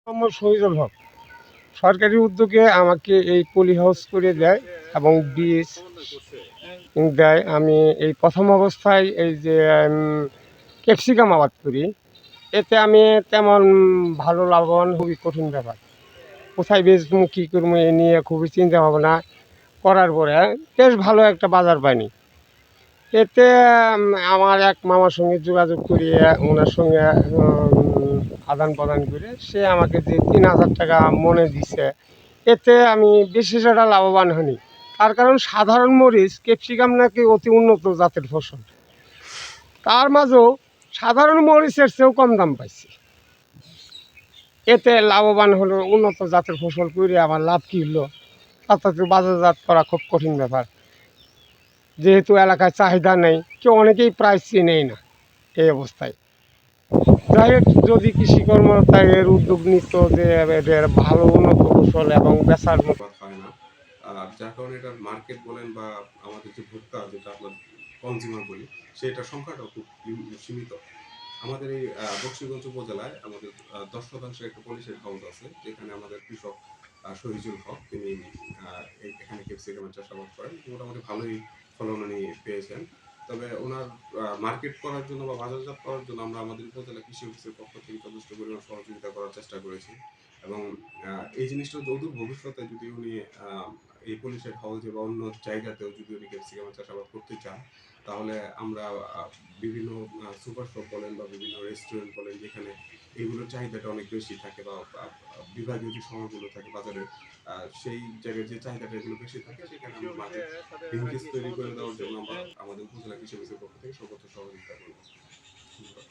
মোহাম্মদ শহীদুল হক সরকারি উদ্যোগে আমাকে এই পলি হাউস করে দেয় এবং বীজ দেয়। আমি এই প্রথম অবস্থায় এই যে ক্যাপসিকাম আবাদ করি, এতে আমি তেমন ভালো লাভবান খুবই কঠিন ব্যাপার। কোথায় বেচবো কী করবো এ নিয়ে খুবই চিন্তা ভাবনা করার পরে বেশ ভালো একটা বাজার পাইনি। এতে আমার এক মামার সঙ্গে যোগাযোগ করিয়ে ওনার সঙ্গে আদান প্রদান করে সে আমাকে যে ৩,০০০ টাকা মনে দিছে, এতে আমি বিশেষ একটা লাভবান হইনি। তার কারণ সাধারণ মরিচ ক্যাপসিকাম নাকি অতি উন্নত জাতের ফসল, তার মাঝেও সাধারণ মরিচের চেয়েও কম দাম পাইছি। এতে লাভবান হলো, উন্নত জাতের ফসল করে আমার লাভ কী হলো? তাতে বাজারজাত করা খুব কঠিন ব্যাপার, যেহেতু এলাকায় চাহিদা নেই, কেউ অনেকেই প্রায় চেনেই না। এই অবস্থায় যাই হোক, যদি কৃষিকর্ম তাই এর উদ্যোগ নিত যে এদের ভালো উন্নত ফসল এবং বেচার মতো হয় না। যার কারণে এটার মার্কেট বলেন বা আমাদের যে ভোক্তা, যেটা আমরা কনজিউমার বলি, সেটার সংখ্যাটাও খুব সীমিত। আমাদের এই বকশীগঞ্জ উপজেলায় আমাদের 10% একটা পলিশেড হাউস আছে, যেখানে আমাদের কৃষক শহীদুল হক তিনি এখানে ক্যাপসিকামের চাষাবাদ করেন। মোটামুটি ভালোই ফলন উনি পেয়েছেন। তবে ওনার মার্কেট করার জন্য বা বাজারজাত করার জন্য আমরা আমাদের উপজেলা কৃষি অফিসের পক্ষ থেকে যথেষ্ট পরিমাণ সহযোগিতা করার চেষ্টা করেছি। এবং এই জিনিসটা অদূর ভবিষ্যতে যদি উনি এই পলিশেড হাউসে বা অন্য জায়গাতেও যদি উনি ক্যাপসিকামের চাষাবাদ করতে চান, তাহলে আমরা বিভিন্ন সুপার শপ বলেন বা বিভিন্ন রেস্টুরেন্ট বলেন, যেখানে এগুলোর চাহিদাটা অনেক বেশি থাকে বা বিভাগীয় যে শহরগুলো থাকে বাজারে, সেই জায়গায় যে চাহিদাটা এগুলো বেশি থাকে, সেখানে আমরা মার্কেট লিঙ্কেজ তৈরি করে দেওয়ার জন্য আমরা আমাদের উপজেলা কৃষি অফিসের পক্ষ থেকে সর্বোচ্চ সহযোগিতা করবো। ধন্যবাদ।